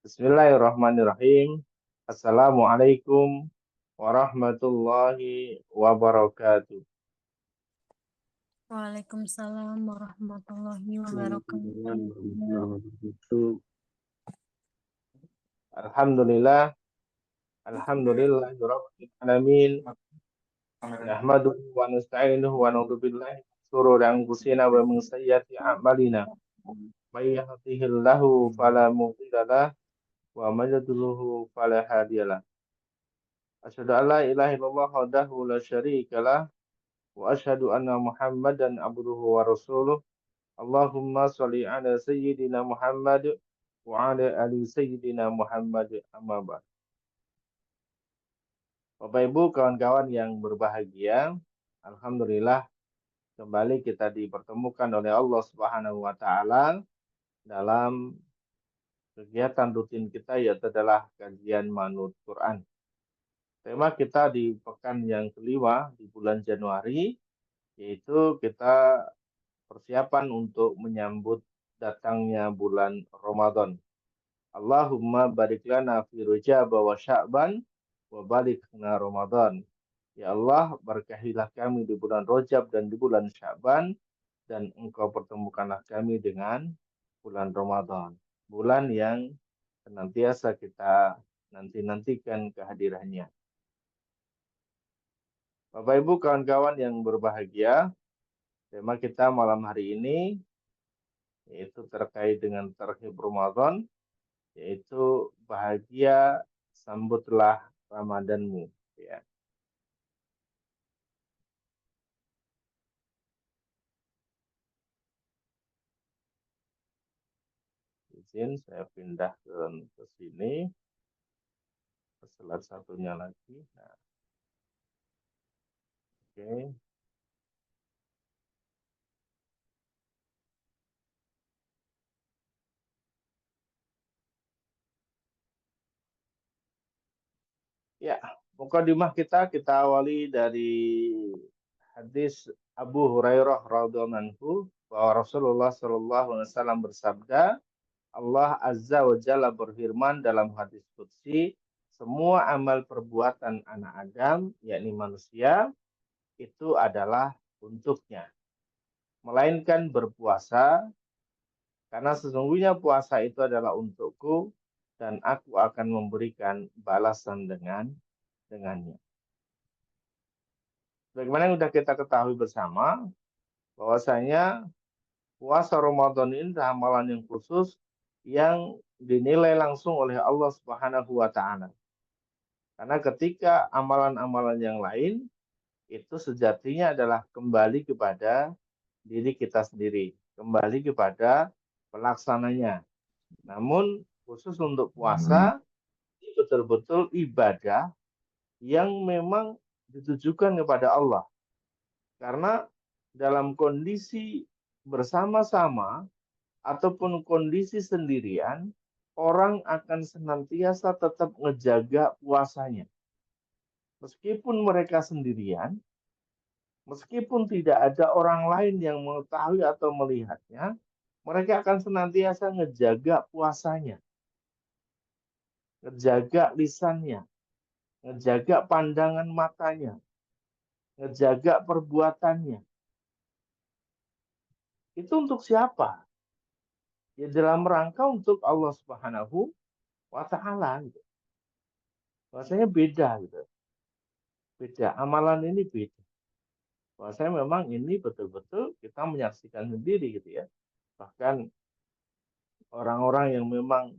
Bismillahirrahmanirrahim. Assalamualaikum warahmatullahi wabarakatuh. Waalaikumsalam warahmatullahi Waalaikumsalam wabarakatuh. warahmatullahi wabarakatuh. Alhamdulillah, alhamdulillahirabbil alamin. Nahmaduhu wa nasta'inuhu wa na'udzu billahi min shururi anfusina wa min sayyiati a'malina. May yahdihillahu fala mudilla lahu wa may yudlilhu fala hadiyalah. Asyhadu an la ilaha illallah wahdahu la syarika lah wa asyhadu anna Muhammadan abduhu wa rasuluh. Allahumma sholli ala sayyidina Muhammad wa ala ali sayyidina Muhammad amma ba'd. Bapak Ibu, kawan-kawan yang berbahagia, alhamdulillah kembali kita dipertemukan oleh Allah Subhanahu wa taala dalam kegiatan rutin kita, yaitu adalah kajian Manut Quran. Tema kita di pekan yang kelima di bulan Januari, yaitu kita persiapan untuk menyambut datangnya bulan Ramadan. Allahumma barik lana fi Rajab wa Sya'ban wa barik lana Ramadan. Ya Allah, berkahilah kami di bulan Rajab dan di bulan Sya'ban, dan Engkau pertemukanlah kami dengan bulan Ramadan. Bulan yang senantiasa kita nanti-nantikan kehadirannya. Bapak Ibu, kawan-kawan yang berbahagia, tema kita malam hari ini yaitu terkait dengan terhib Ramadan, yaitu bahagia sambutlah Ramadanmu. Ya. Izin saya pindah ke sini, ke slide satunya lagi. Nah, oke. Ya, mukadimah kita awali dari hadis Abu Hurairah radhiyallahu anhu bahwa Rasulullah Shallallahu alaihi wasallam bersabda, Allah Azza wa Jalla berfirman dalam hadis qudsi, semua amal perbuatan anak Adam, yakni manusia, itu adalah untuknya. Melainkan berpuasa, karena sesungguhnya puasa itu adalah untukku, dan aku akan memberikan balasan dengannya. Bagaimana yang sudah kita ketahui bersama, bahwasanya puasa Ramadan ini adalah amalan yang khusus yang dinilai langsung oleh Allah Subhanahu wa taala. Karena ketika amalan-amalan yang lain itu sejatinya adalah kembali kepada diri kita sendiri, kembali kepada pelaksananya. Namun khusus untuk puasa ini betul-betul ibadah yang memang ditujukan kepada Allah. Karena dalam kondisi bersama-sama ataupun kondisi sendirian, orang akan senantiasa tetap ngejaga puasanya. Meskipun mereka sendirian, meskipun tidak ada orang lain yang mengetahui atau melihatnya, mereka akan senantiasa ngejaga puasanya, ngejaga lisannya, ngejaga pandangan matanya, ngejaga perbuatannya. Itu untuk siapa? Ya dalam rangka untuk Allah Subhanahu wa taala. Gitu. Bahasanya beda gitu. Beda, amalan ini beda. Bahasanya memang ini betul-betul kita menyaksikan sendiri gitu ya. Bahkan orang-orang yang memang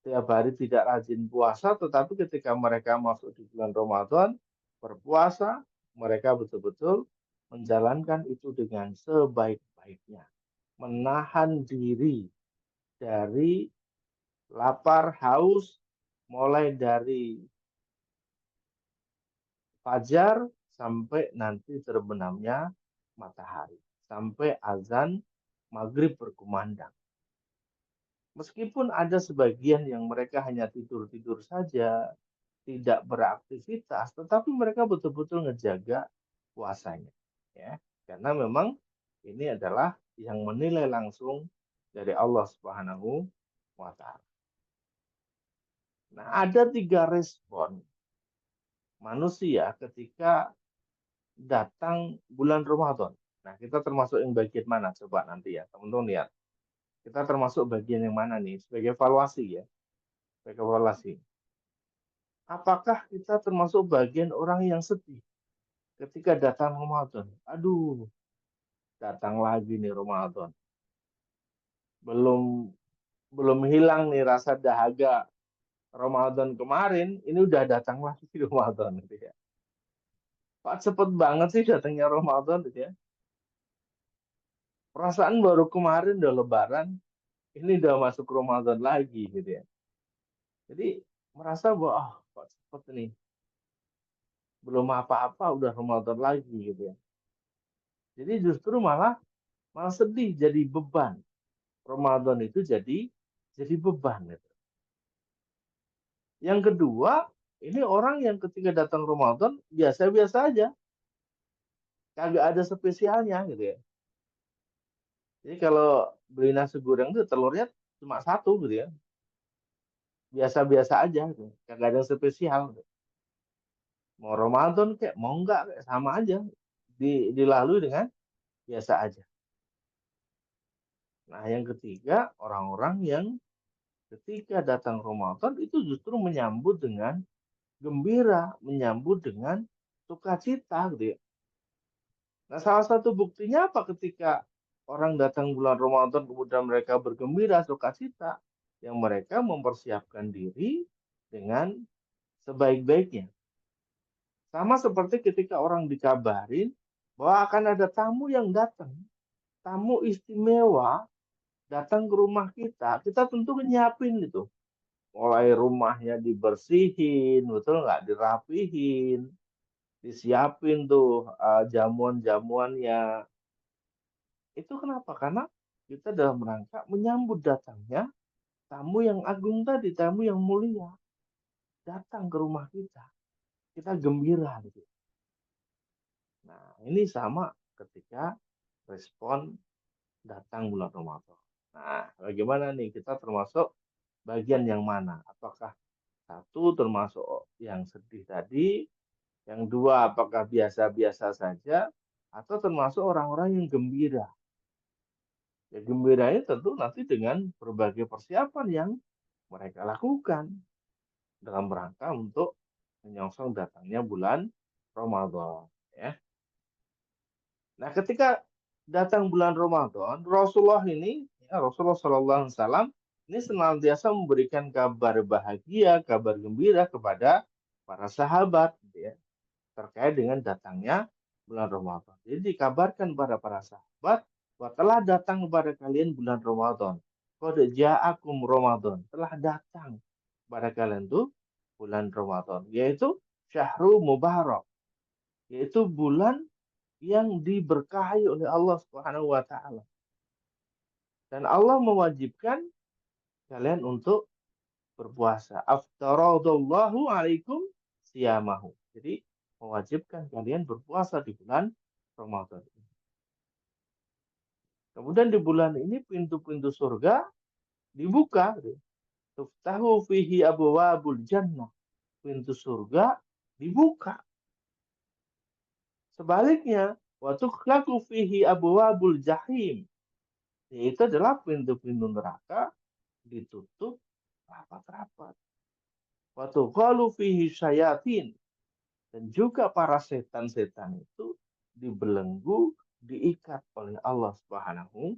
tiap hari tidak rajin puasa, tetapi ketika mereka masuk di bulan Ramadan berpuasa, mereka betul-betul menjalankan itu dengan sebaik-baiknya. Menahan diri dari lapar, haus, mulai dari fajar sampai nanti terbenamnya matahari, sampai azan maghrib berkumandang. Meskipun ada sebagian yang mereka hanya tidur-tidur saja, tidak beraktivitas, tetapi mereka betul-betul ngejaga puasanya. Ya, karena memang ini adalah yang menilai langsung dari Allah Subhanahu wa taala. Nah, ada 3 respon manusia ketika datang bulan Ramadan. Nah, kita termasuk yang bagian mana coba nanti ya, teman-teman lihat. Kita termasuk bagian yang mana nih? Sebagai evaluasi ya, sebagai evaluasi. Apakah kita termasuk bagian orang yang sedih ketika datang Ramadan? Aduh, datang lagi nih Ramadan. Belum belum hilang nih rasa dahaga Ramadan kemarin, ini udah datang lagi Ramadan gitu ya. Pak cepet banget sih datangnya Ramadan gitu ya. Perasaan baru kemarin udah Lebaran, ini udah masuk Ramadan lagi gitu ya. Jadi merasa bahwa kok cepet nih, belum apa-apa udah Ramadan lagi gitu ya. Jadi justru malah malah sedih, jadi beban. Ramadan itu jadi beban gitu. Yang kedua, ini orang yang ketika datang Ramadan biasa-biasa aja, kagak ada spesialnya gitu ya. Jadi kalau beli nasi goreng tuh telurnya cuma satu gitu ya, biasa-biasa aja gitu, kagak ada yang spesial. Gitu. Mau Ramadan kayak mau enggak kayak sama aja, dilalui dengan biasa aja. Nah, yang ketiga, orang-orang yang ketika datang Ramadan itu justru menyambut dengan gembira, menyambut dengan sukacita gitu ya. Nah, salah satu buktinya apa ketika orang datang bulan Ramadan kemudian mereka bergembira, sukacita, yang mereka mempersiapkan diri dengan sebaik-baiknya. Sama seperti ketika orang dikabarin bahwa akan ada tamu yang datang, tamu istimewa datang ke rumah kita tentu nyiapin itu. Mulai rumahnya dibersihin, betul nggak? Dirapihin, disiapin tuh jamuan-jamuannya. Itu kenapa? Karena kita dalam rangka menyambut datangnya tamu yang agung tadi, tamu yang mulia datang ke rumah kita. Kita gembira gitu. Nah, ini sama ketika respon datang bulan Ramadan. Nah, bagaimana nih kita termasuk bagian yang mana? Apakah satu termasuk yang sedih tadi, yang dua apakah biasa-biasa saja, atau termasuk orang-orang yang gembira? Ya, gembiranya tentu nanti dengan berbagai persiapan yang mereka lakukan dalam rangka untuk menyongsong datangnya bulan Ramadan. Ya. Nah, ketika datang bulan Ramadan, Rasulullah ini, ya, Rasulullah Shallallahu Alaihi Wasallam ini senantiasa memberikan kabar bahagia, kabar gembira kepada para sahabat, gitu ya, terkait dengan datangnya bulan Ramadan. Jadi dikabarkan kepada para sahabat bahwa telah datang kepada kalian bulan Ramadan. Qad ja'akum Ramadan, telah datang kepada kalian tuh bulan Ramadan, yaitu Syahrul Mubarak, yaitu bulan yang diberkahi oleh Allah Subhanahu wa taala. Dan Allah mewajibkan kalian untuk berpuasa. Aftaradallahu alaikum siyamahu. Jadi mewajibkan kalian berpuasa di bulan Ramadan. Kemudian di bulan ini pintu-pintu surga dibuka. Tuftahu fihi abwabul jannah. Pintu surga dibuka. Sebaliknya, wa tukhlaqu fihi abwabul jahim. Yaitu adalah pintu-pintu neraka ditutup rapat-rapat. Wa tughalu fihi syayatin. Dan juga para setan-setan itu dibelenggu, diikat oleh Allah Subhanahu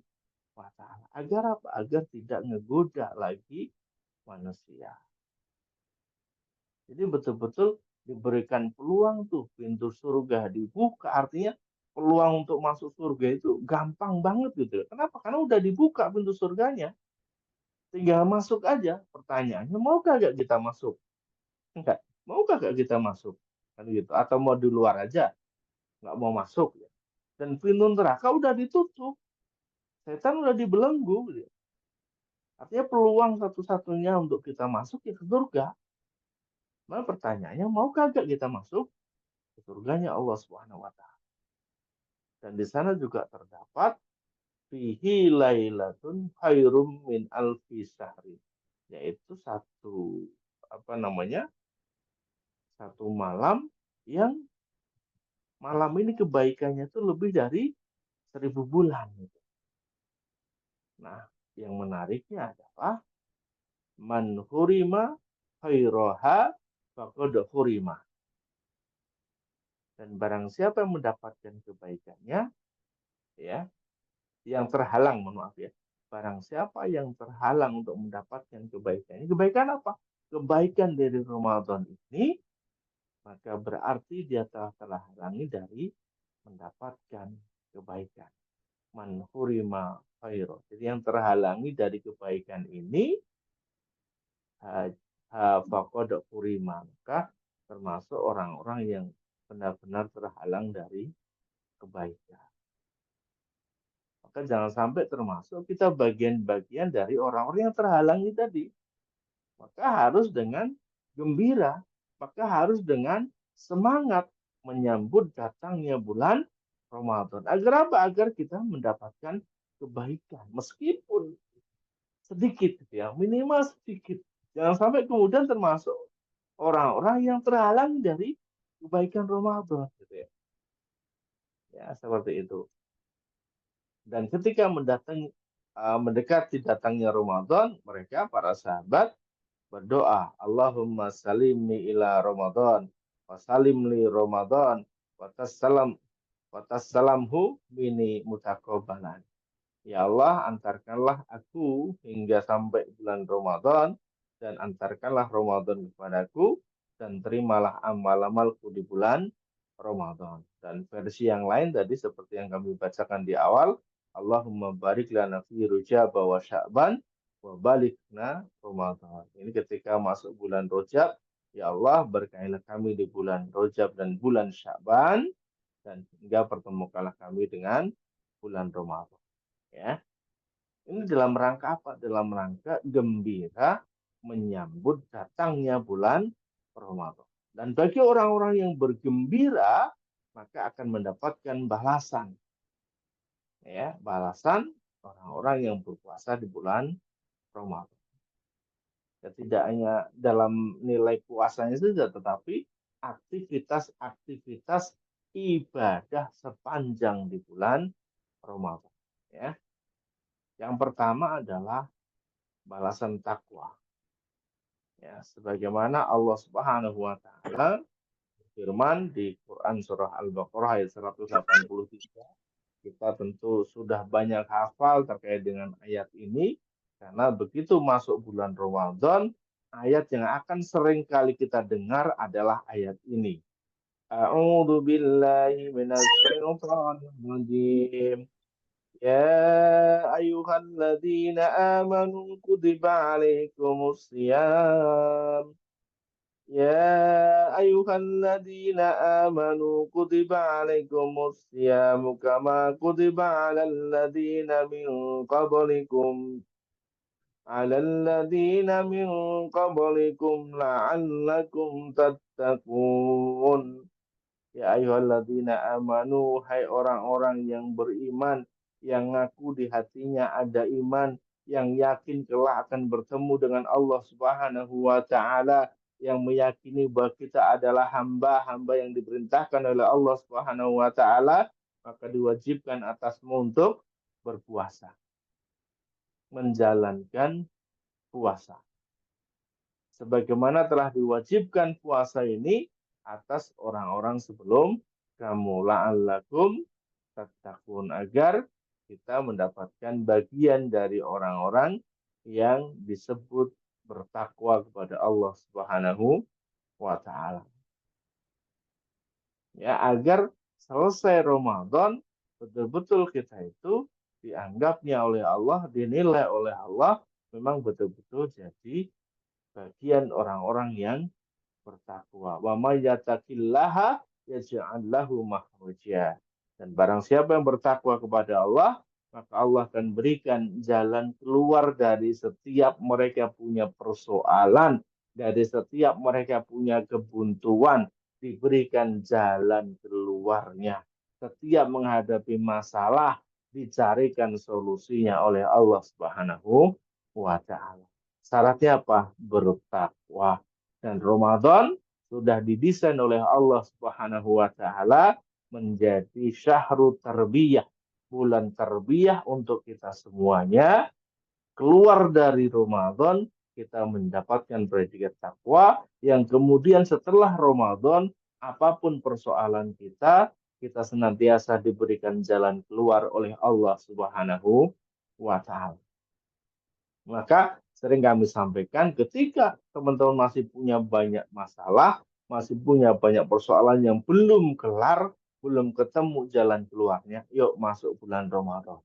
wa taala. Agar apa? Agar tidak ngegoda lagi manusia. Jadi betul-betul diberikan peluang tuh pintu surga dibuka. Artinya peluang untuk masuk surga itu gampang banget gitu. Kenapa? Karena udah dibuka pintu surganya. Tinggal masuk aja. Pertanyaannya, maukah gak kita masuk? Enggak. Maukah gak kita masuk? Kan gitu. Atau mau di luar aja? Nggak mau masuk. Ya. Dan pintu neraka udah ditutup. Setan udah dibelenggu. Ya. Artinya peluang satu-satunya untuk kita masuk ya ke surga. Nah pertanyaannya, maukah gak kita masuk ke surganya Allah Subhanahu wa taala? Dan di sana juga terdapat fihi lailatun khairum min alfi syahrin, yaitu satu satu malam yang malam ini kebaikannya itu lebih dari 1000 bulan. Nah, yang menariknya adalah man hurima khairaha faqad hurima. Dan barang siapa yang mendapatkan kebaikannya, ya, yang terhalang, mohon maaf ya. Barang siapa yang terhalang untuk mendapatkan kebaikannya, kebaikan apa? Kebaikan dari Ramadan ini, maka berarti dia telah terhalangi dari mendapatkan kebaikan. Man hurima khairu. Jadi yang terhalangi dari kebaikan ini faqad hurima, maka termasuk orang-orang yang benar-benar terhalang dari kebaikan. Maka jangan sampai termasuk kita bagian-bagian dari orang-orang yang terhalangi tadi. Maka harus dengan gembira, maka harus dengan semangat menyambut datangnya bulan Ramadan. Agar apa? Agar kita mendapatkan kebaikan. Meskipun sedikit, ya, minimal sedikit. Jangan sampai kemudian termasuk orang-orang yang terhalang dari kebaikan Ramadan. Gitu ya. Ya, seperti itu. Dan ketika mendekati datangnya Ramadan, mereka para sahabat berdoa, Allahumma salimni ila Ramadan, wa salimli Ramadan, wa tassalamhu mini mutaqabbalan. Ya Allah, antarkanlah aku hingga sampai bulan Ramadan, dan antarkanlah Ramadan kepadaku, dan terimalah amal-amalku di bulan Ramadan. Dan versi yang lain tadi seperti yang kami bacakan di awal, Allahumma barik lana fi Rajab wa Sya'ban wa balikna Ramadan. Ini ketika masuk bulan Rajab, ya Allah berkahilah kami di bulan Rajab dan bulan Sya'ban, dan hingga pertemukanlah kami dengan bulan Ramadan. Ya. Ini dalam rangka apa? Dalam rangka gembira menyambut datangnya bulan Ramadan. Dan bagi orang-orang yang bergembira, maka akan mendapatkan balasan. Ya, balasan orang-orang yang berpuasa di bulan Ramadan. Ya, tidak hanya dalam nilai puasanya saja, tetapi aktivitas-aktivitas ibadah sepanjang di bulan Ramadan. Ya. Yang pertama adalah balasan takwa. Ya, sebagaimana Allah Subhanahu wa taala firman di Quran surah Al-Baqarah ayat 183. Kita tentu sudah banyak hafal terkait dengan ayat ini karena begitu masuk bulan Ramadan, ayat yang akan sering kali kita dengar adalah ayat ini. A'udzu billahi minasyaitonir rajim. يا أيها الذين آمنوا كتب عليكم الصيام يا أيها الذين آمنوا كتب عليكم الصيام كما كتب على الذين من قبلكم لعلكم تتقون. Ya ayyuhalladzina amanu, hai orang-orang yang beriman, yang ngaku di hatinya ada iman, yang yakin kelak akan bertemu dengan Allah Subhanahu wa taala, yang meyakini bahwa kita adalah hamba-hamba yang diperintahkan oleh Allah Subhanahu wa taala, maka diwajibkan atasmu untuk berpuasa, menjalankan puasa. Sebagaimana telah diwajibkan puasa ini atas orang-orang sebelum kamu, la'allakum tattaqun, agar kita mendapatkan bagian dari orang-orang yang disebut bertakwa kepada Allah Subhanahu wa taala. Ya, agar selesai Ramadan betul-betul kita itu dianggapnya oleh Allah, dinilai oleh Allah memang betul-betul jadi bagian orang-orang yang bertakwa. Wa may yattaqillaha yaj'al lahu makhraja. Dan barang siapa yang bertakwa kepada Allah, maka Allah akan berikan jalan keluar dari setiap mereka punya persoalan, dari setiap mereka punya kebuntuan, diberikan jalan keluarnya. Setiap menghadapi masalah, dicarikan solusinya oleh Allah Subhanahu wa taala. Syaratnya apa? Bertakwa. Dan Ramadan sudah didesain oleh Allah Subhanahu wa taala menjadi syahrul tarbiyah, bulan tarbiyah untuk kita semuanya. Keluar dari Ramadan kita mendapatkan predikat takwa yang kemudian setelah Ramadan apapun persoalan kita, kita senantiasa diberikan jalan keluar oleh Allah Subhanahu wa taala. Maka sering kami sampaikan ketika teman-teman masih punya banyak masalah, masih punya banyak persoalan yang belum kelar, belum ketemu jalan keluarnya, yuk masuk bulan Ramadan.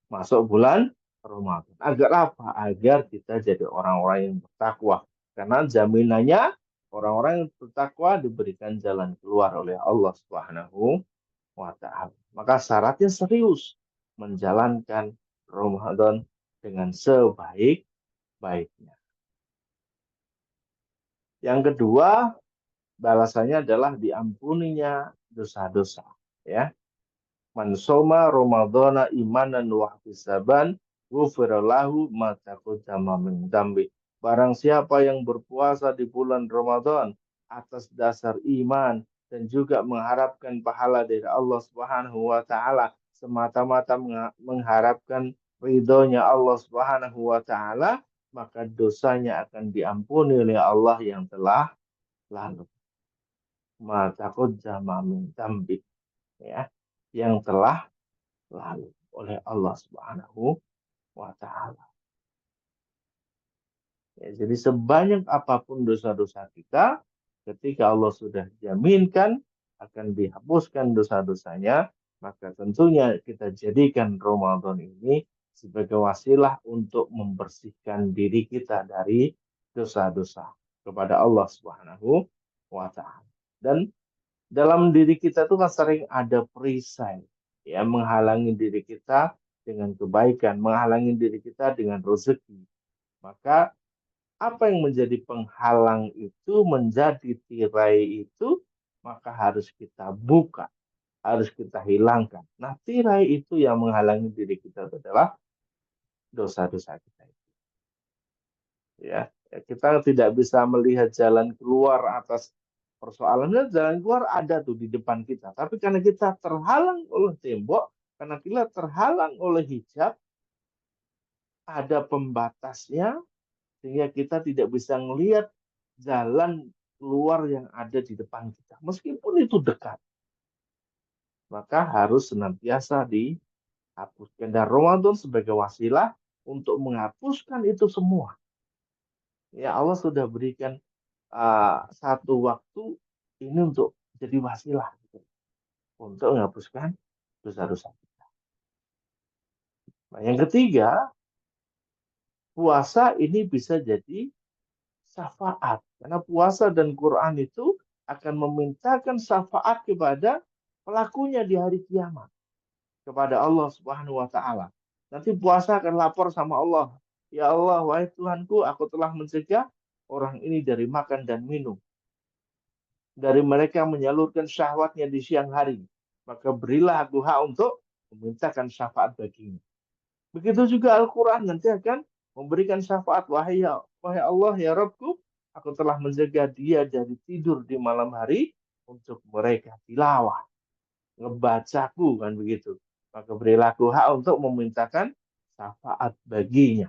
Masuk bulan Ramadan. Agar apa? Agar kita jadi orang-orang yang bertakwa. Karena jaminannya orang-orang yang bertakwa diberikan jalan keluar oleh Allah Subhanahu wa taala. Maka syaratnya serius menjalankan Ramadan dengan sebaik-baiknya. Yang kedua, balasannya adalah diampuninya dosa-dosa, ya. Man soma Ramadhana imanan wa ihtisaban ghufira lahu ma taqaddama min dzambi. Barang siapa yang berpuasa di bulan Ramadan atas dasar iman dan juga mengharapkan pahala dari Allah Subhanahu wa taala, semata-mata mengharapkan ridhonya Allah Subhanahu wa taala, maka dosanya akan diampuni oleh Allah yang telah lalu. Ma taqaddama min dzambi, ya, yang telah lalu oleh Allah Subhanahu wa taala. Ya, jadi sebanyak apapun dosa-dosa kita, ketika Allah sudah jaminkan akan dihapuskan dosa-dosanya, maka tentunya kita jadikan Ramadan ini sebagai wasilah untuk membersihkan diri kita dari dosa-dosa kepada Allah Subhanahu wa taala. Dan dalam diri kita itu kan sering ada perisai, ya, menghalangi diri kita dengan kebaikan, menghalangi diri kita dengan rezeki. Maka apa yang menjadi penghalang itu, menjadi tirai itu, maka harus kita buka, harus kita hilangkan. Nah, tirai itu yang menghalangi diri kita adalah dosa-dosa kita. Ya, kita tidak bisa melihat jalan keluar atas persoalannya. Jalan keluar ada tuh di depan kita, tapi karena kita terhalang oleh tembok, karena kita terhalang oleh hijab, ada pembatasnya sehingga kita tidak bisa melihat jalan keluar yang ada di depan kita meskipun itu dekat. Maka harus senantiasa dihapuskan, dan Ramadan sebagai wasilah untuk menghapuskan itu semua. Ya, Allah sudah berikan satu waktu ini untuk jadi wasilah gitu, untuk menghapuskan dosa-dosa kita. Nah, yang ketiga, puasa ini bisa jadi syafaat, karena puasa dan Quran itu akan memintakan syafaat kepada pelakunya di hari kiamat kepada Allah Subhanahu wa taala. Nanti puasa akan lapor sama Allah, ya Allah, wahai Tuhanku, aku telah mencegah orang ini dari makan dan minum, dari mereka menyalurkan syahwatnya di siang hari, maka berilah aku hak untuk memintakan syafaat baginya. Begitu juga Al-Quran nanti akan memberikan syafaat, wahai Allah ya Rabbku, aku telah mencegah dia dari tidur di malam hari untuk mereka tilawah, ngebacaku, kan begitu. Maka berilah aku hak untuk memintakan syafaat baginya.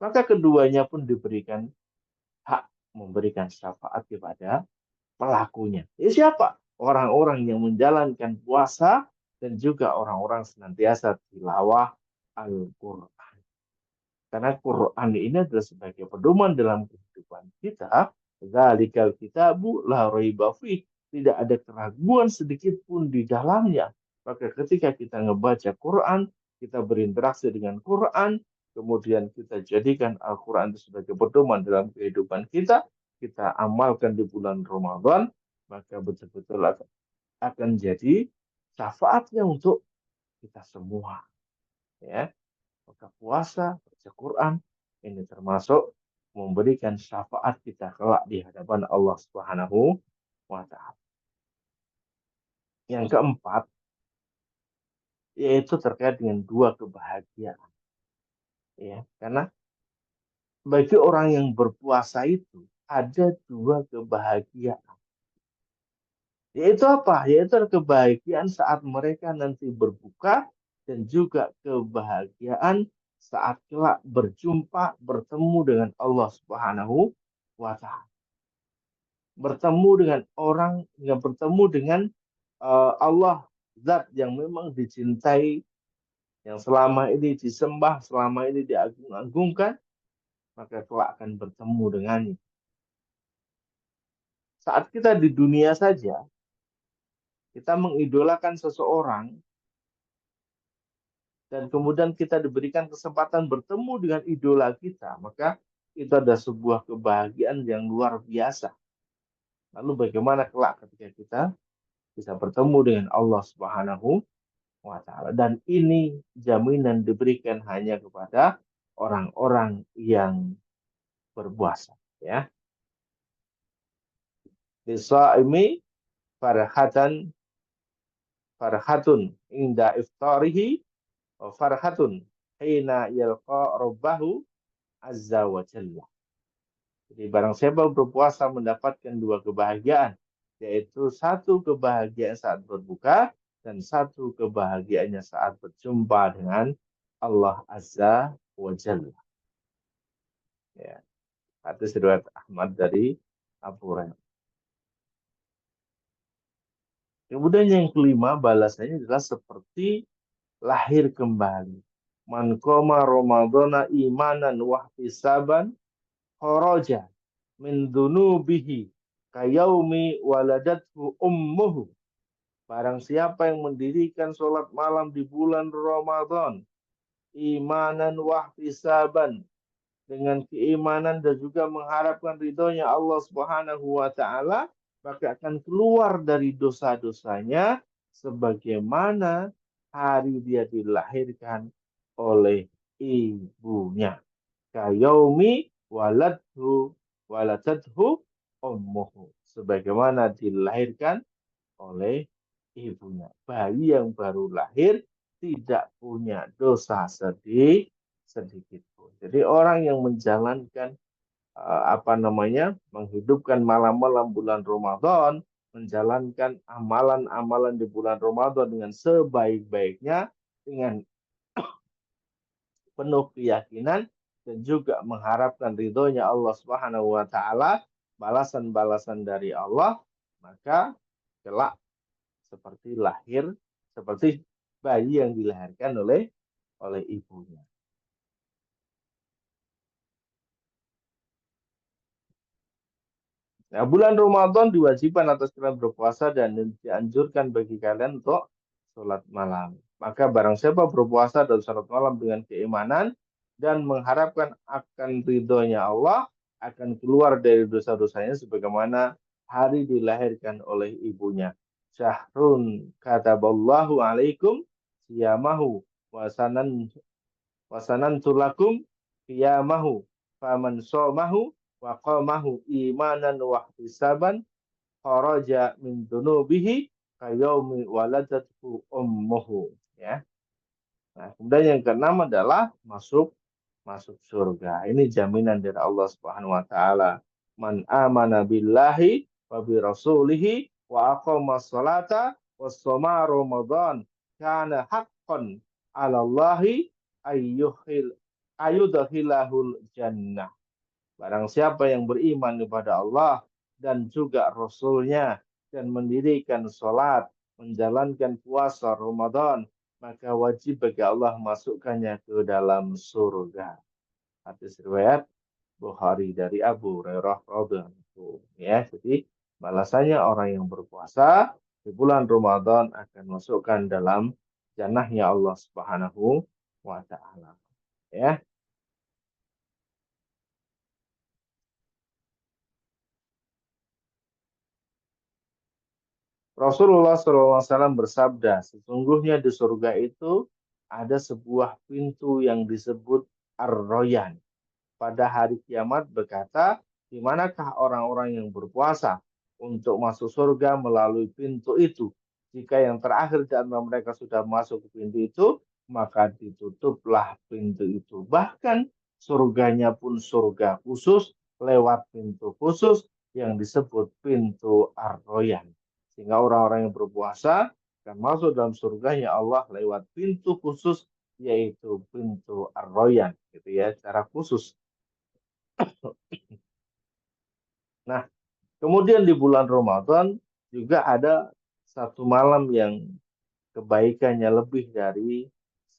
Maka keduanya pun diberikan hak memberikan syafaat kepada pelakunya. Siapa? Orang-orang yang menjalankan puasa dan juga orang-orang senantiasa tilawah Al-Quran. Karena Quran ini adalah sebagai pedoman dalam kehidupan kita. Dzalikal kitabu la raiba fih. Tidak ada keraguan sedikit pun di dalamnya. Maka ketika kita ngebaca Quran, kita berinteraksi dengan Quran, kemudian kita jadikan Al-Quran itu sebagai pedoman dalam kehidupan kita amalkan di bulan Ramadan, maka betul-betul akan jadi syafaatnya untuk kita semua. Ya, maka puasa, baca Quran ini termasuk memberikan syafaat kita kelak di hadapan Allah Subhanahu wa taala. Yang keempat, yaitu terkait dengan dua kebahagiaan. Ya, karena bagi orang yang berpuasa itu ada dua kebahagiaan. Yaitu apa? Yaitu kebahagiaan saat mereka nanti berbuka dan juga kebahagiaan saat kelak berjumpa, bertemu dengan Allah Subhanahu wa Ta'ala. Bertemu dengan orang, yang bertemu dengan Allah, zat yang memang dicintai, yang selama ini disembah, selama ini diagung-agungkan, maka kelak akan bertemu dengannya. Saat kita di dunia saja, kita mengidolakan seseorang, dan kemudian kita diberikan kesempatan bertemu dengan idola kita, maka itu ada sebuah kebahagiaan yang luar biasa. Lalu bagaimana kelak ketika kita bisa bertemu dengan Allah Subhanahu wa Ta'ala. Dan ini jaminan diberikan hanya kepada orang-orang yang berpuasa. Ya. Lisaimi farhatun inda iftarihi wa farhatun hina yalqa rabbahu azza wa jalla. Jadi barang siapa berpuasa mendapatkan dua kebahagiaan, yaitu satu kebahagiaan saat berbuka dan satu kebahagiaannya saat berjumpa dengan Allah Azza wa Jalla. Ya. Hadis riwayat Ahmad dari Abu Hurairah. Kemudian yang kelima, balasannya adalah seperti lahir kembali. Man qama ramadhana imanan wa ihtisaban kharaja min dunubihi kayaumi waladathu ummuhu. Barang siapa yang mendirikan sholat malam di bulan Ramadan, imanan wahtisaban, dengan keimanan dan juga mengharapkan ridhonya Allah Subhanahu wa Ta'ala, maka akan keluar dari dosa-dosanya sebagaimana hari dia dilahirkan oleh ibunya. Kayaumi waladadhu ummuhu, sebagaimana dilahirkan oleh ibunya. Bayi yang baru lahir tidak punya dosa sedikit pun. Jadi orang yang menjalankan menghidupkan malam-malam bulan Ramadan, menjalankan amalan-amalan di bulan Ramadan dengan sebaik-baiknya, dengan penuh keyakinan dan juga mengharapkan ridhonya Allah Subhanahu wa Ta'ala, balasan-balasan dari Allah, maka kelak seperti bayi yang dilahirkan oleh ibunya. Nah, bulan Ramadan diwajibkan atas kalian berpuasa dan dianjurkan bagi kalian untuk sholat malam. Maka barang siapa berpuasa dan sholat malam dengan keimanan dan mengharapkan akan ridhonya Allah, akan keluar dari dosa-dosanya sebagaimana hari dilahirkan oleh ibunya. Syahrun kataballahu alaikum siyamahu wasanan tulakum qiyamahu faman somahu wa qamahu imanan wa ihtisaban kharaja min dunubihi kayaumi waladatuhu ummuhu. Ya. Nah, kemudian yang keenam adalah masuk surga. Ini jaminan dari Allah Subhanahu wa Ta'ala. Man amana billahi wa bi rasulihi wa aqama sholata wa shoma ramadan kana haqqan 'ala Allahi ayyudkhilahul jannah. Barang siapa yang beriman kepada Allah dan juga Rasul-Nya dan mendirikan sholat, menjalankan puasa Ramadan, maka wajib bagi Allah masukkannya ke dalam surga. Hadis riwayat Bukhari dari Abu Hurairah radhiyallahu. Ya, jadi balasannya orang yang berpuasa di bulan Ramadan akan masukkan dalam jannahnya Allah Subhanahu wa Ta'ala. Ya. Rasulullah SAW bersabda, sesungguhnya di surga itu ada sebuah pintu yang disebut Ar-Royan. Pada hari kiamat berkata, di manakah orang-orang yang berpuasa untuk masuk surga melalui pintu itu? Jika yang terakhir di antara mereka sudah masuk ke pintu itu, maka ditutuplah pintu itu. Bahkan surganya pun surga khusus, lewat pintu khusus yang disebut pintu Ar-Royan. Sehingga orang-orang yang berpuasa akan masuk dalam surganya Allah lewat pintu khusus, yaitu pintu Ar-Royan, gitu ya, secara khusus. Nah, kemudian di bulan Ramadan juga ada satu malam yang kebaikannya lebih dari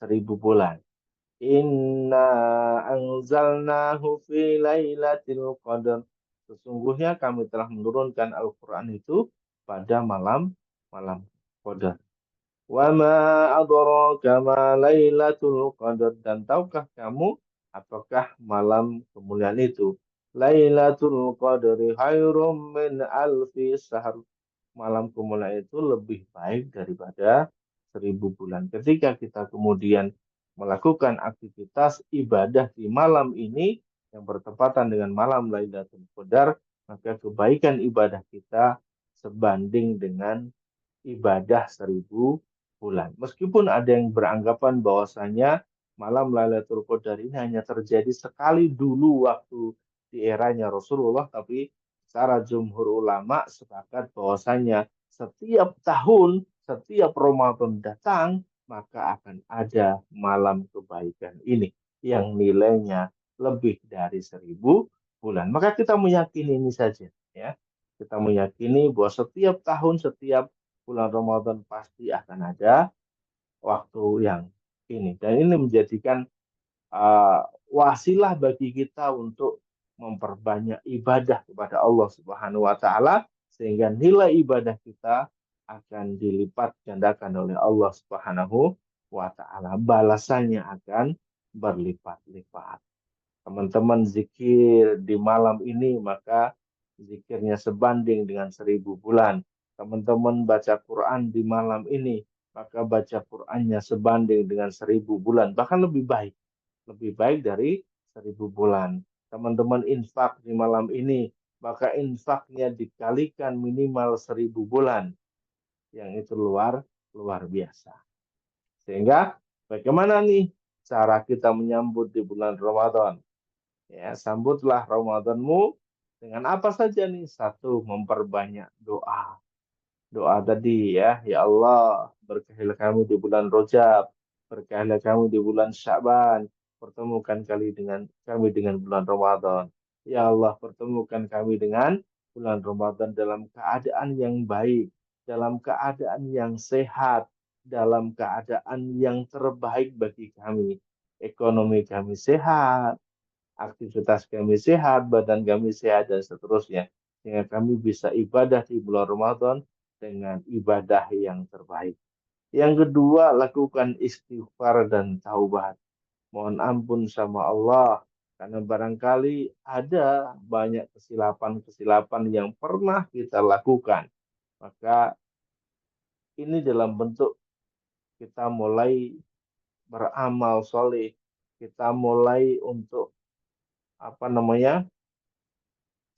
1000 bulan. Inna anzalnahu fi lailatul qadar. Sesungguhnya kami telah menurunkan Al-Quran itu pada malam Qadar. Wa ma adraka ma lailatul qadar. Dan tahukah kamu apakah malam kemuliaan itu? Lailatul qadri khairum min alfi syahr. Malam kemuliaan itu lebih baik daripada 1000 bulan. Ketika kita kemudian melakukan aktivitas ibadah di malam ini yang bertepatan dengan malam Lailatul Qadar, maka kebaikan ibadah kita sebanding dengan ibadah 1000 bulan. Meskipun ada yang beranggapan bahwasanya malam Lailatul Qadar ini hanya terjadi sekali dulu waktu di eranya Rasulullah, tapi secara jumhur ulama sepakat bahwasanya setiap tahun, setiap Ramadan datang, maka akan ada malam kebaikan ini yang nilainya lebih dari 1000 bulan. Maka kita meyakini ini saja, ya. Kita meyakini bahwa setiap tahun, setiap bulan Ramadan pasti akan ada waktu yang ini. Dan ini menjadikan wasilah bagi kita untuk memperbanyak ibadah kepada Allah Subhanahu wa taala sehingga nilai ibadah kita akan dilipat gandakan oleh Allah Subhanahu wa taala. Balasannya akan berlipat-lipat. Teman-teman zikir di malam ini, maka zikirnya sebanding dengan 1000 bulan. Teman-teman baca Quran di malam ini, maka baca Qurannya sebanding dengan 1000 bulan. Bahkan lebih baik dari 1000 bulan. Teman-teman infak di malam ini, maka infaknya dikalikan minimal 1000 bulan. Yang itu luar biasa. Sehingga bagaimana nih cara kita menyambut di bulan Ramadan? Ya, sambutlah Ramadanmu dengan apa saja nih? Satu, memperbanyak doa. Doa tadi ya Allah, berkahilah kami di bulan Rajab, berkahilah kami di bulan Sya'ban, pertemukan kami dengan bulan Ramadan. Ya Allah, pertemukan kami dengan bulan Ramadan dalam keadaan yang baik, dalam keadaan yang sehat, dalam keadaan yang terbaik bagi kami. Ekonomi kami sehat, aktivitas kami sehat, badan kami sehat, dan seterusnya. Sehingga kami bisa ibadah di bulan Ramadan dengan ibadah yang terbaik. Yang kedua, lakukan istighfar dan taubat. Mohon ampun sama Allah, karena barangkali ada banyak kesilapan-kesilapan yang pernah kita lakukan. Maka ini dalam bentuk kita mulai beramal soleh, kita mulai untuk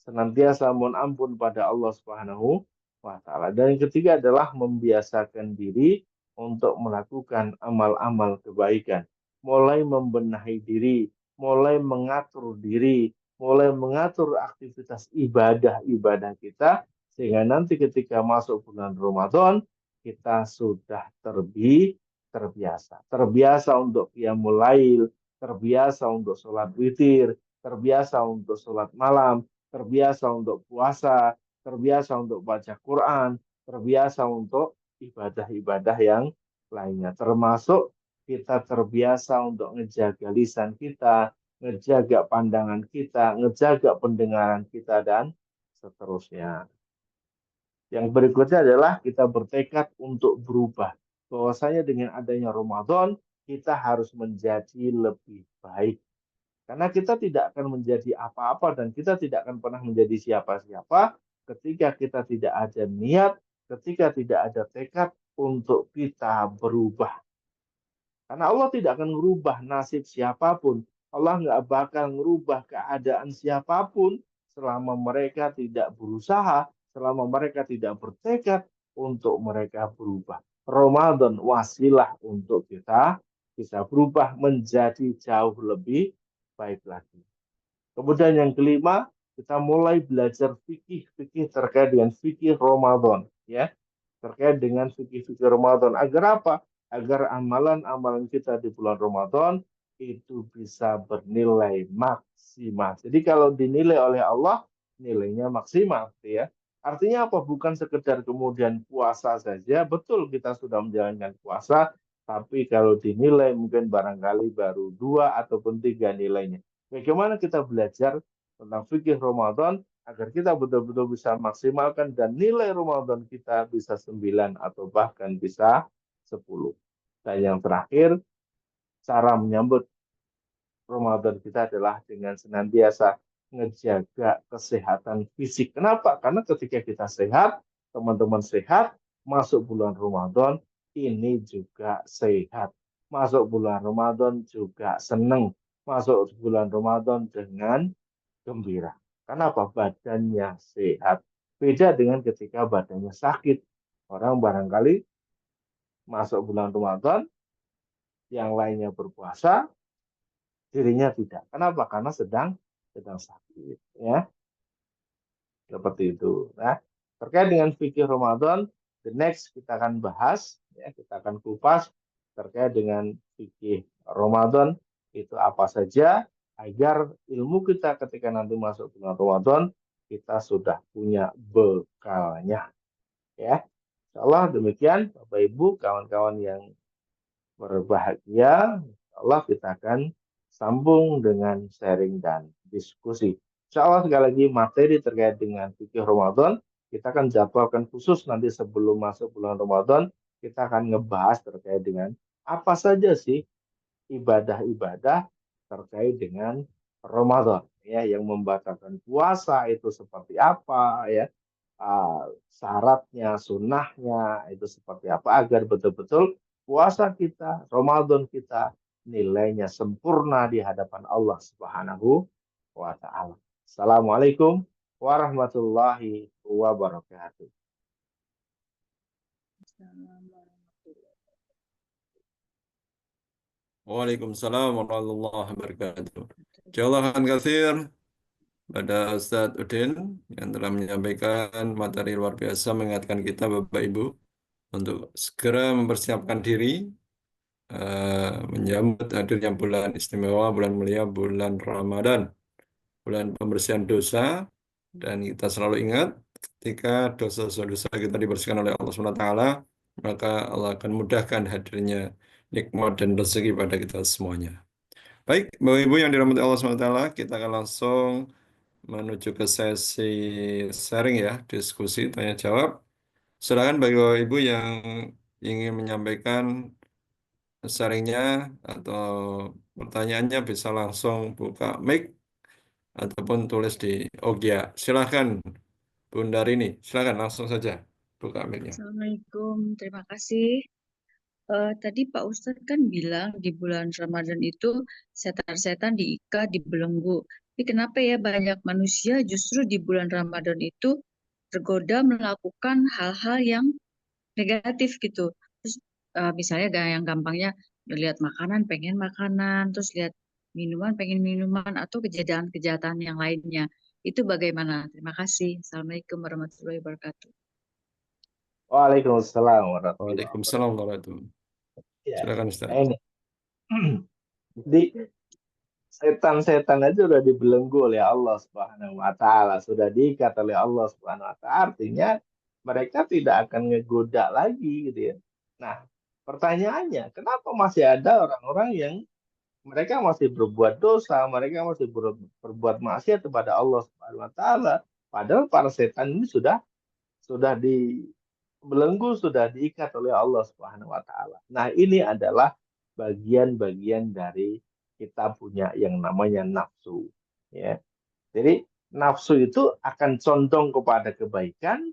senantiasa mohon ampun pada Allah Subhanahu wa taala. Dan yang ketiga adalah membiasakan diri untuk melakukan amal-amal kebaikan. Mulai membenahi diri, mulai mengatur diri, mulai mengatur aktivitas ibadah-ibadah kita sehingga nanti ketika masuk bulan Ramadan kita sudah terbiasa. Terbiasa untuk qiyamul lail, terbiasa untuk sholat witir, terbiasa untuk sholat malam, terbiasa untuk puasa, terbiasa untuk baca Quran, terbiasa untuk ibadah-ibadah yang lainnya. Termasuk kita terbiasa untuk ngejaga lisan kita, ngejaga pandangan kita, ngejaga pendengaran kita, dan seterusnya. Yang berikutnya adalah kita bertekad untuk berubah. Bahwasanya dengan adanya Ramadan, kita harus menjadi lebih baik. Karena kita tidak akan menjadi apa-apa dan kita tidak akan pernah menjadi siapa-siapa ketika kita tidak ada niat, ketika tidak ada tekad untuk kita berubah. Karena Allah tidak akan merubah nasib siapapun. Allah nggak bakal merubah keadaan siapapun selama mereka tidak berusaha, selama mereka tidak bertekad untuk mereka berubah. Ramadan wasilah untuk kita bisa berubah menjadi jauh lebih baik lagi. Kemudian yang kelima, kita mulai belajar fikih terkait dengan fikih Ramadan, ya, terkait dengan fikih-fikih Ramadan. Agar apa? Agar amalan-amalan kita di bulan Ramadan itu bisa bernilai maksimal. Jadi kalau dinilai oleh Allah, nilainya maksimal, ya. Artinya apa? Bukan sekedar kemudian puasa saja. Betul kita sudah menjalankan puasa, tapi kalau dinilai mungkin barangkali baru 2 ataupun 3 nilainya. Bagaimana kita belajar tentang fikih Ramadan agar kita betul-betul bisa maksimalkan dan nilai Ramadan kita bisa 9 atau bahkan bisa 10. Dan yang terakhir, cara menyambut Ramadan kita adalah dengan senantiasa ngejaga kesehatan fisik. Kenapa? Karena ketika kita sehat, teman-teman sehat, masuk bulan Ramadan ini juga sehat. Masuk bulan Ramadan juga senang. Masuk bulan Ramadan dengan gembira. Kenapa? Badannya sehat. Beda dengan ketika badannya sakit. Orang barangkali masuk bulan Ramadan, yang lainnya berpuasa, dirinya tidak. Kenapa? Karena sedang sakit, ya. Seperti itu. Nah, terkait dengan fikih Ramadan, the next kita akan bahas, ya, kita akan kupas terkait dengan fikih Ramadan itu apa saja agar ilmu kita ketika nanti masuk bulan Ramadan kita sudah punya bekalnya, ya. Insyaallah demikian Bapak Ibu, kawan-kawan yang berbahagia. Allah kita akan sambung dengan sharing dan diskusi. Insya Allah sekali lagi materi terkait dengan fikih Ramadan kita akan jadwalkan khusus nanti sebelum masuk bulan Ramadan kita akan ngebahas terkait dengan apa saja sih ibadah-ibadah terkait dengan Ramadan, ya, yang membatalkan puasa itu seperti apa, ya, syaratnya, sunnahnya itu seperti apa agar betul-betul puasa kita, Ramadan kita nilainya sempurna di hadapan Allah Subhanahu wa taala. Assalamualaikum warahmatullahi wabarakatuh. Waalaikumsalam warahmatullahi wabarakatuh. Jazakallahu katsir pada Ustadz Udin yang telah menyampaikan materi luar biasa mengingatkan kita Bapak Ibu untuk segera mempersiapkan diri menyambut hadirnya bulan istimewa, bulan mulia, bulan Ramadan, bulan pembersihan dosa, dan kita selalu ingat ketika dosa-dosa kita dibersihkan oleh Allah SWT, maka Allah akan mudahkan hadirnya nikmat dan rezeki pada kita semuanya. Baik, Bapak Ibu yang dirahmati Allah SWT, kita akan langsung menuju ke sesi sharing ya, diskusi, tanya jawab. Silakan bagi Bapak Ibu yang ingin menyampaikan sharingnya atau pertanyaannya bisa langsung buka mic ataupun tulis di Ogya. Silakan Bunda Rini, silakan langsung saja buka mic-nya. Assalamualaikum, terima kasih. Tadi Pak Ustadz kan bilang di bulan Ramadan itu setan-setan diikat, dibelenggu. Tapi kenapa ya banyak manusia justru di bulan Ramadan itu tergoda melakukan hal-hal yang negatif gitu. Terus misalnya yang gampangnya lihat makanan, pengen makanan, terus lihat minuman, pengen minuman, atau kejahatan-kejahatan yang lainnya. Itu bagaimana? Terima kasih. Assalamualaikum warahmatullahi wabarakatuh. Waalaikumsalam warahmatullahi Waalaikumsalam wabarakatuh. warahmatullahi wabarakatuh. Ya, Silakan Ustaz. nah ini. Jadi setan-setan aja sudah dibelenggu oleh Allah Subhanahu wa taala, sudah diikat oleh Allah Subhanahu wa taala. Artinya mereka tidak akan ngegoda lagi gitu ya. Nah, pertanyaannya, kenapa masih ada orang-orang yang mereka masih berbuat dosa, mereka masih berbuat maksiat kepada Allah Subhanahu wa taala, padahal para setan ini sudah dibelenggu, sudah diikat oleh Allah Subhanahu wa taala. Nah, ini adalah bagian-bagian dari kita punya yang namanya nafsu, ya. Jadi nafsu itu akan condong kepada kebaikan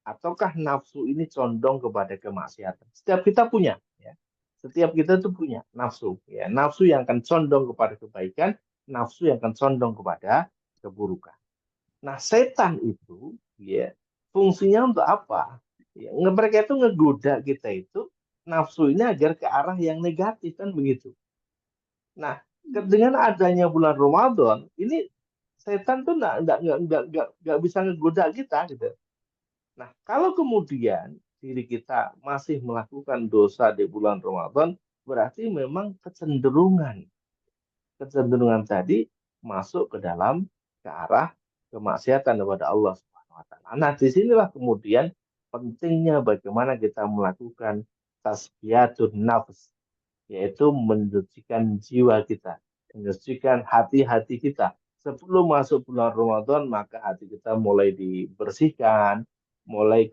ataukah nafsu ini condong kepada kemaksiatan. Setiap kita punya, ya. Setiap kita tuh punya nafsu, ya. Nafsu yang akan condong kepada kebaikan, nafsu yang akan condong kepada keburukan. Nah, setan itu, ya, fungsinya untuk apa? Ya, mereka itu ngegoda kita itu nafsu ini agar ke arah yang negatif kan begitu. Nah, dengan adanya bulan Ramadan, ini setan tuh nggak bisa ngegoda kita gitu. Nah, kalau kemudian diri kita masih melakukan dosa di bulan Ramadan, berarti memang kecenderungan tadi masuk ke dalam ke arah kemaksiatan kepada Allah Subhanahu wa taala. Nah, disinilah kemudian pentingnya bagaimana kita melakukan tazkiyatun nafs, yaitu mensucikan jiwa kita, mensucikan hati-hati kita. Sebelum masuk bulan Ramadan, maka hati kita mulai dibersihkan, mulai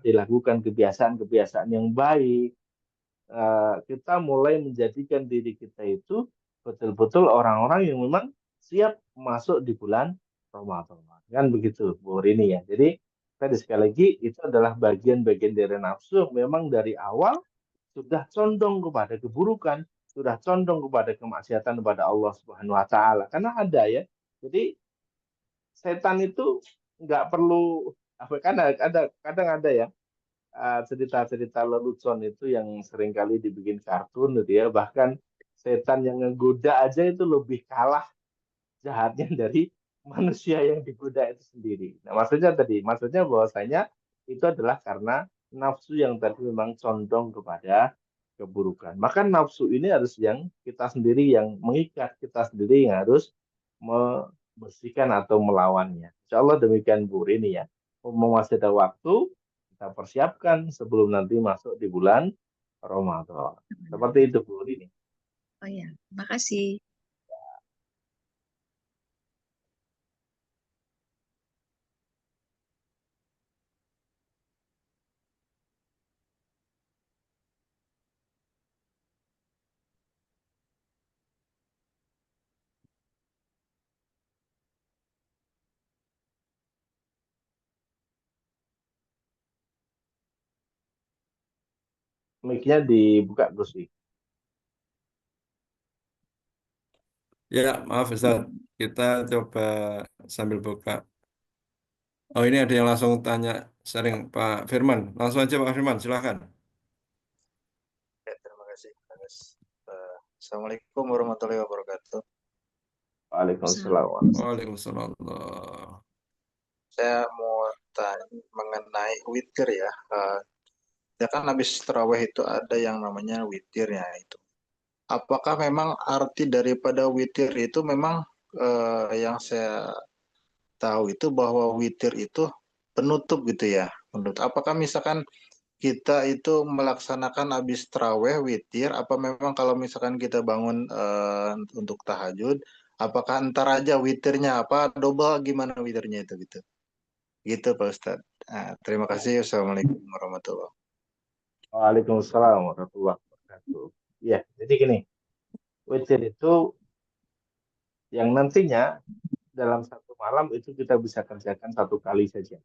dilakukan kebiasaan-kebiasaan yang baik. Kita mulai menjadikan diri kita itu betul-betul orang-orang yang memang siap masuk di bulan Ramadan. Kan begitu, Bu Rini ya. Jadi tadi sekali lagi itu adalah bagian-bagian dari nafsu yang memang dari awal sudah condong kepada keburukan, sudah condong kepada kemaksiatan kepada Allah Subhanahu wa taala. Karena ada ya. Jadi setan itu nggak perlu apa kan ada kadang ada ya cerita-cerita lelucon itu yang seringkali dibikin kartun gitu ya. Bahkan setan yang ngegoda aja itu lebih kalah jahatnya dari manusia yang digoda itu sendiri. Nah, maksudnya bahwasanya itu adalah karena nafsu yang tadi memang condong kepada keburukan. Maka nafsu ini harus yang kita sendiri yang mengikat, kita sendiri yang harus membersihkan atau melawannya. Insya Allah demikian Bu Rini ya. Masih ada waktu, kita persiapkan sebelum nanti masuk di bulan Ramadan. Seperti itu Bu Rini. Oh ya, makasih. Mic-nya dibuka Gus Wi. Ya, maaf Ustaz. Kita coba sambil buka. Oh, ini ada yang langsung tanya sering Pak Firman. Langsung aja Pak Firman, silahkan. Ya, terima kasih, Mas. Assalamualaikum warahmatullahi wabarakatuh. Waalaikumsalam. Waalaikumsalam. Saya mau tanya mengenai witir ya. Ya kan habis terawih itu ada yang namanya witirnya itu. Apakah memang arti daripada witir itu memang yang saya tahu itu bahwa witir itu penutup gitu ya. Apakah misalkan kita itu melaksanakan habis terawih witir, apa memang kalau misalkan kita bangun untuk tahajud, apakah ntar aja witirnya apa double gimana witirnya itu gitu? Gitu Pak Ustadz. Nah, terima kasih. Assalamualaikum warahmatullahi wabarakatuh. Waalaikumsalam warahmatullahi wabarakatuh. Ya, jadi gini, witir itu yang nantinya dalam satu malam itu kita bisa kerjakan satu kali saja.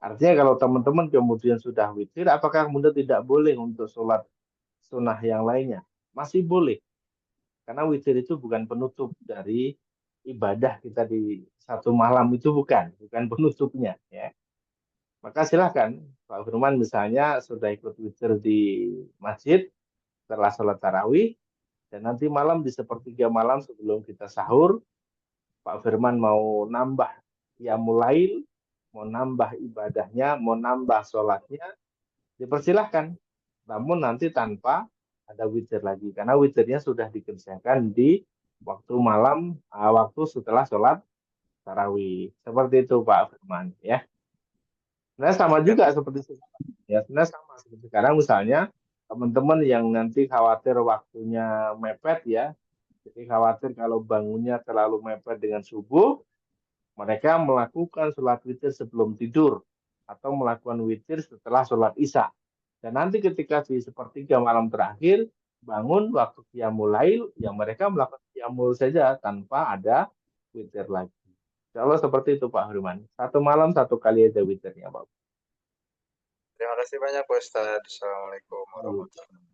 Artinya kalau teman-teman kemudian sudah witir, apakah kemudian tidak boleh untuk sholat sunnah yang lainnya? Masih boleh, karena witir itu bukan penutup dari ibadah kita di satu malam itu bukan penutupnya ya. Maka silahkan Pak Firman misalnya sudah ikut witir di masjid setelah sholat tarawih dan nanti malam di sepertiga malam sebelum kita sahur Pak Firman mau nambah qiyamul lail, mau nambah ibadahnya, mau nambah sholatnya, dipersilahkan. Namun nanti tanpa ada witir lagi, karena witirnya sudah dikerjakan di waktu malam, waktu setelah sholat tarawih. Seperti itu Pak Firman ya. Nah sama Ya, juga seperti sekarang. Ya, sebenarnya sama seperti sekarang misalnya teman-teman yang nanti khawatir waktunya mepet ya, jadi khawatir kalau bangunnya terlalu mepet dengan subuh, mereka melakukan sholat witir sebelum tidur atau melakukan witir setelah sholat isya. Dan nanti ketika di sepertiga malam terakhir bangun waktu qiyamul lail, ya mereka melakukan qiyamul saja tanpa ada witir lagi. Insya Allah seperti itu Pak Firman. Satu malam satu kali aja witirnya Pak. terima kasih banyak Pak Ustadz. Assalamualaikum warahmatullahi wabarakatuh.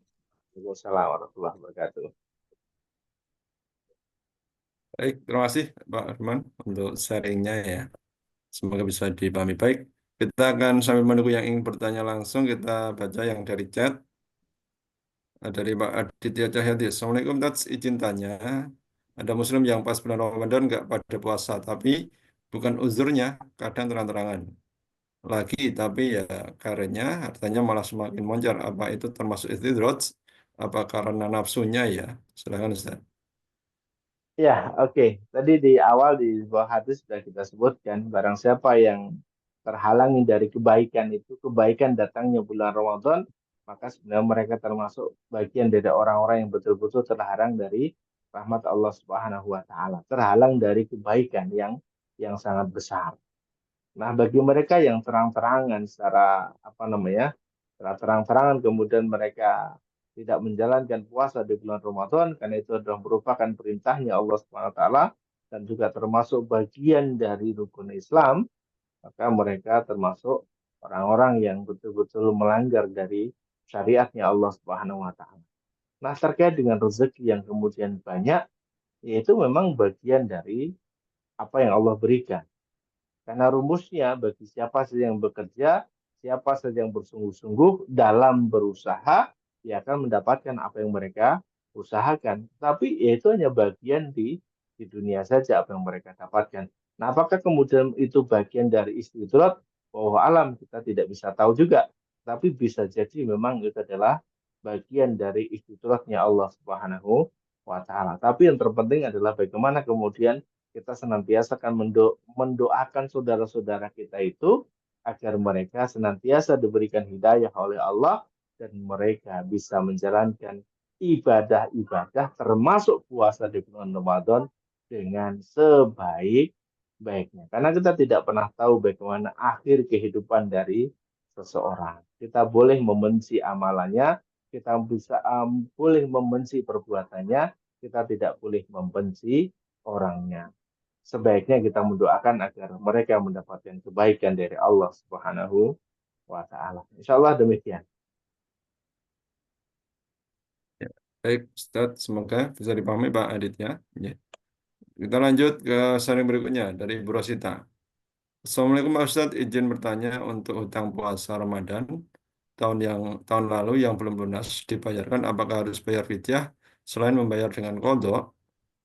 Waalaikumsalam warahmatullahi wabarakatuh. Baik, terima kasih Pak Firman untuk sharingnya ya. Semoga bisa dipahami baik. Kita akan sambil menunggu yang ingin bertanya langsung, kita baca yang dari chat. Dari Pak Aditya Cahyadi. Assalamualaikum, Tats. Izin tanya, Ada Muslim yang pas bulan Ramadan nggak pada puasa, tapi bukan uzurnya, kadang terang-terangan lagi, tapi ya karenanya hartanya malah semakin moncar. Apa itu termasuk istidraj? Apa karena nafsunya ya? Silakan Ustaz. Ya, oke. Tadi di awal di sebuah hadis sudah kita sebutkan, barang siapa yang terhalangi dari kebaikan itu, kebaikan datangnya bulan Ramadan, maka sebenarnya mereka termasuk bagian dari orang-orang yang betul-betul terhalang dari rahmat Allah Subhanahu wa taala, terhalang dari kebaikan yang sangat besar. Nah, bagi mereka yang terang-terangan secara apa namanya, secara terang-terangan kemudian mereka tidak menjalankan puasa di bulan Ramadan karena itu adalah merupakan perintahnya Allah Subhanahu wa taala dan juga termasuk bagian dari rukun Islam, maka mereka termasuk orang-orang yang betul-betul melanggar dari syariatnya Allah Subhanahu wa taala. Nah, terkait dengan rezeki yang kemudian banyak, yaitu memang bagian dari apa yang Allah berikan. Karena rumusnya bagi siapa saja yang bekerja, siapa saja yang bersungguh-sungguh dalam berusaha, dia akan mendapatkan apa yang mereka usahakan. Tapi ya itu hanya bagian di dunia saja apa yang mereka dapatkan. Nah, apakah kemudian itu bagian dari istidrat? Bahwa alam kita tidak bisa tahu juga. Tapi bisa jadi memang itu adalah bagian dari istidratnya Allah Subhanahu wa taala. Tapi yang terpenting adalah bagaimana kemudian kita senantiasa akan mendoakan saudara-saudara kita itu agar mereka senantiasa diberikan hidayah oleh Allah dan mereka bisa menjalankan ibadah-ibadah termasuk puasa di bulan Ramadan dengan sebaik-baiknya. Karena kita tidak pernah tahu bagaimana akhir kehidupan dari seseorang. Kita boleh membenci amalannya, kita bisa boleh membenci perbuatannya, kita tidak boleh membenci orangnya. Sebaiknya kita mendoakan agar mereka mendapatkan kebaikan dari Allah Subhanahu wa taala. Insya Allah demikian. Ya. Baik, Ustaz, semoga bisa dipahami Pak Aditya. Ya. Kita lanjut ke sharing berikutnya dari Ibu Rosita. Assalamualaikum Pak Ustadz, izin bertanya untuk hutang puasa Ramadan tahun lalu yang belum lunas dibayarkan, apakah harus bayar fidyah selain membayar dengan qadha?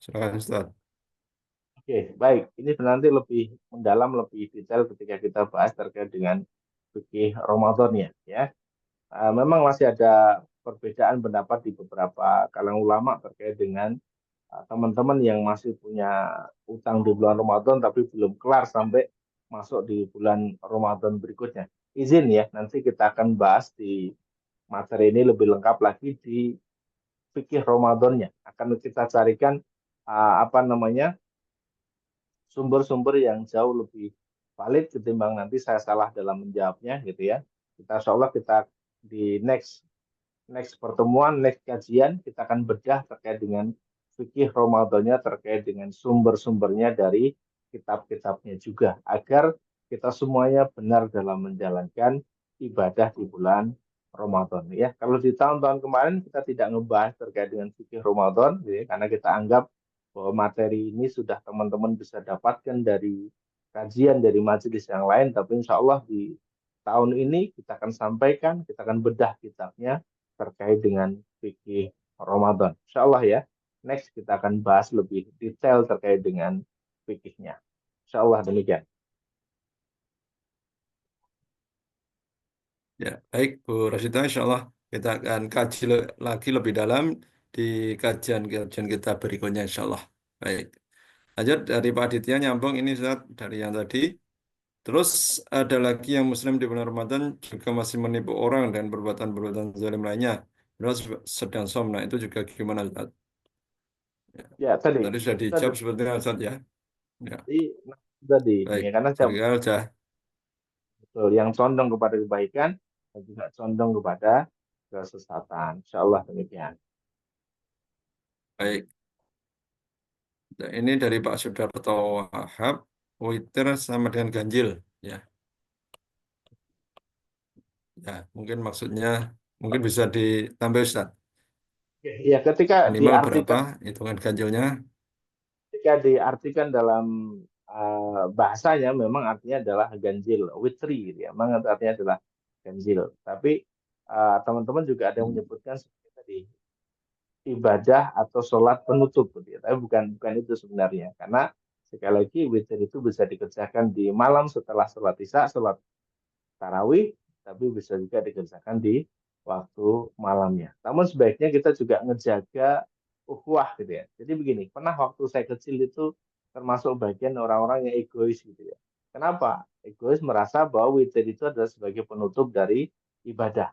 Silakan Ustadz. Oke, baik. Ini nanti lebih mendalam, lebih detail ketika kita bahas terkait dengan fikih Ramadan ya. Memang masih ada perbedaan pendapat di beberapa kalangan ulama terkait dengan teman-teman yang masih punya utang di bulan Ramadan tapi belum kelar sampai masuk di bulan Ramadan berikutnya. Izin ya, nanti kita akan bahas di materi ini lebih lengkap lagi di fikih Ramadannya. Akan kita carikan apa namanya sumber-sumber yang jauh lebih valid ketimbang nanti saya salah dalam menjawabnya gitu ya. Insya Allah kita di next pertemuan, next kajian, kita akan bedah terkait dengan fikih Ramadannya, terkait dengan sumber-sumbernya dari kitab-kitabnya juga, agar kita semuanya benar dalam menjalankan ibadah di bulan Ramadan. Ya, kalau di tahun-tahun kemarin kita tidak ngebahas terkait dengan fikih Ramadan, ya, karena kita anggap bahwa materi ini sudah teman-teman bisa dapatkan dari kajian dari majelis yang lain, tapi insya Allah di tahun ini kita akan sampaikan, kita akan bedah kitabnya terkait dengan fikih Ramadan. Insya Allah ya. Next kita akan bahas lebih detail terkait dengan fikihnya. Insya Allah demikian. Ya, baik Bu Rosita, insya Allah kita akan kaji lagi lebih dalam di kajian-kajian kita berikutnya insya Allah. Baik, lanjut dari Pak Aditya nyambung ini Ustadz dari yang tadi. Terus ada lagi yang Muslim di bulan Ramadan juga masih menipu orang dan perbuatan-perbuatan zalim lainnya. Terus sedang som, nah itu juga gimana Ustaz? Ya. Ya tadi Tadi sudah kita dijawab sepertinya Ustaz ya. Ya, tadi baik. ya, karena saya Saya sudah betul yang condong kepada kebaikan dan juga condong kepada kesesatan. Insya Allah demikian. baik. Nah, ini dari Pak Sudarto Wahab, Witir sama dengan ganjil. Ya, ya mungkin maksudnya mungkin bisa ditambah Ustaz. Ya Minimal berapa hitungan ganjilnya? ketika diartikan dalam bahasanya memang artinya adalah ganjil, witri, gitu ya. Memang artinya adalah ganjil. Tapi teman-teman juga ada yang Hmm. menyebutkan seperti tadi ibadah atau sholat penutup gitu ya. Tapi bukan itu sebenarnya. Karena sekali lagi witir itu bisa dikerjakan di malam setelah sholat isya, sholat tarawih, tapi bisa juga dikerjakan di waktu malamnya. Namun sebaiknya kita juga ngejaga ukhuwah gitu ya. Jadi begini, pernah waktu saya kecil itu termasuk bagian orang-orang yang egois gitu ya. Kenapa? Egois merasa bahwa witir itu adalah sebagai penutup dari ibadah.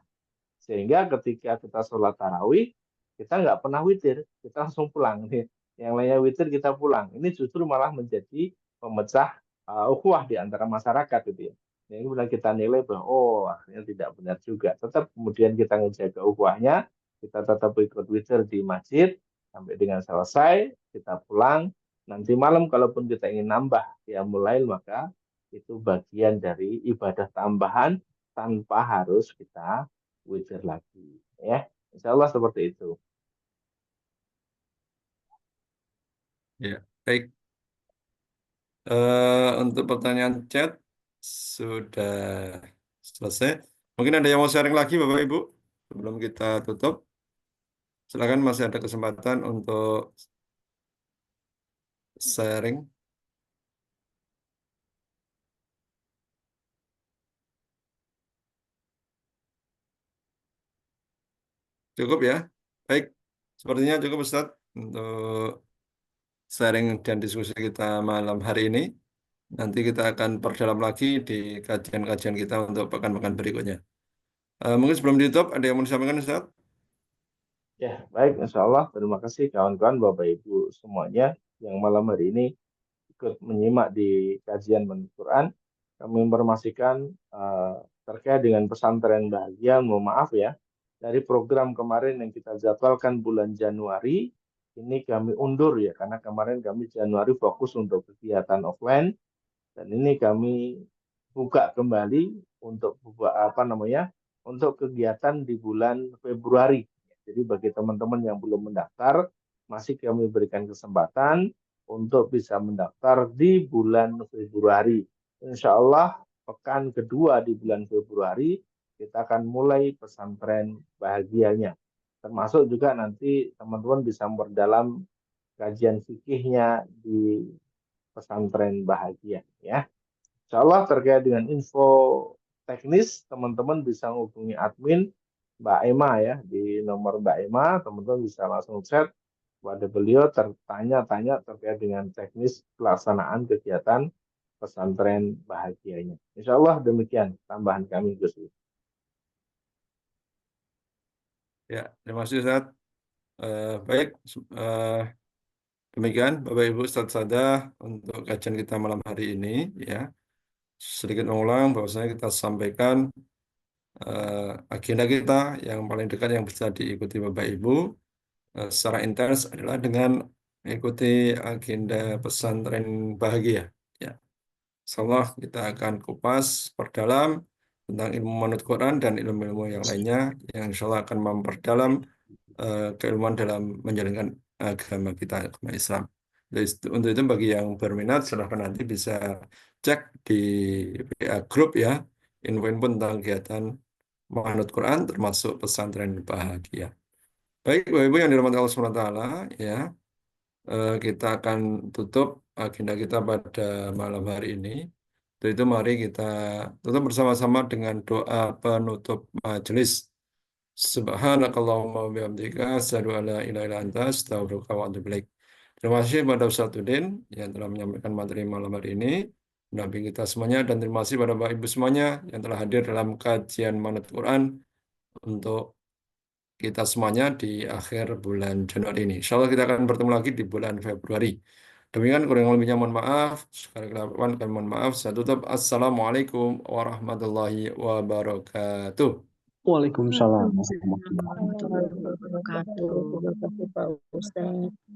Sehingga ketika kita sholat tarawih, kita nggak pernah witir, kita langsung pulang. Yang lainnya witir, kita pulang. Ini justru malah menjadi pemecah ukhuwah di antara masyarakat gitu ya. Yang kemudian kita nilai bahwa oh akhirnya tidak benar juga. Tetap kemudian kita ngejaga ukhuwahnya, kita tetap ikut witir di masjid sampai dengan selesai, kita pulang. Nanti malam kalaupun kita ingin nambah ya mulai maka itu bagian dari ibadah tambahan tanpa harus kita witir lagi ya. Insya Allah seperti itu. Ya, baik. Untuk pertanyaan chat sudah selesai. Mungkin ada yang mau sharing lagi Bapak Ibu sebelum kita tutup. Silakan, masih ada kesempatan untuk sharing. Cukup ya? Baik, sepertinya cukup Ustadz untuk sharing dan diskusi kita malam hari ini. Nanti kita akan perdalam lagi di kajian-kajian kita untuk pekan-pekan berikutnya. Mungkin sebelum ditutup, ada yang mau disampaikan Ustadz? Ya, baik, insya Allah. Terima kasih kawan-kawan, Bapak Ibu semuanya yang malam hari ini ikut menyimak di kajian Menurut Quran. Kami informasikan terkait dengan pesantren bahagia, mohon maaf ya, dari program kemarin yang kita jadwalkan bulan Januari, ini kami undur ya, karena kemarin kami Januari fokus untuk kegiatan offline, dan ini kami buka kembali untuk untuk kegiatan di bulan Februari. Jadi bagi teman-teman yang belum mendaftar, masih kami berikan kesempatan untuk bisa mendaftar di bulan Februari. Insya Allah pekan kedua di bulan Februari kita akan mulai pesantren bahagianya. Termasuk juga nanti teman-teman bisa memperdalam kajian fikihnya di pesantren bahagia ya. Insya Allah terkait dengan info teknis, teman-teman bisa menghubungi admin Mbak Ema ya, di nomor Mbak Ema, teman-teman bisa langsung chat kepada beliau tertanya-tanya terkait dengan teknis pelaksanaan kegiatan pesantren bahagianya. Insya Allah demikian tambahan kami Gus. Ya, terima kasih Ustadz. Baik, demikian Bapak Ibu Ustadz Sadah untuk kajian kita malam hari ini ya. Sedikit mengulang bahwasanya kita sampaikan agenda kita yang paling dekat yang bisa diikuti Bapak Ibu secara intens adalah dengan mengikuti agenda pesantren bahagia. Ya, insyaallah kita akan kupas perdalam tentang ilmu manut Quran dan ilmu-ilmu yang lainnya yang insyaallah akan memperdalam keilmuan dalam menjalankan agama kita, agama Islam. Jadi, untuk itu bagi yang berminat silahkan nanti bisa cek di WA Group ya, info-info tentang kegiatan manut Quran termasuk pesantren bahagia. Baik, Bapak Ibu yang dirahmati Allah SWT, ya, kita akan tutup agenda kita pada malam hari ini. Untuk itu mari kita tutup bersama-sama dengan doa penutup majelis. Subhanakallahumma wa bihamdika asyhadu an la ilaha illa anta astaghfiruka wa atubu ilaik. Terima kasih pada Ustadz Udin yang telah menyampaikan materi malam hari ini, mendampingi kita semuanya, dan terima kasih pada Bapak Ibu semuanya yang telah hadir dalam kajian Manut Quran untuk kita semuanya di akhir bulan Januari ini. Insya Allah kita akan bertemu lagi di bulan Februari. Demikian kurang lebihnya mohon maaf. Sekali lagi mohon maaf. Saya tutup. Assalamualaikum warahmatullahi wabarakatuh. Waalaikumsalam Waalaikumsalam warahmatullahi warahmatullahi wabarakatuh. Pak Ustadz.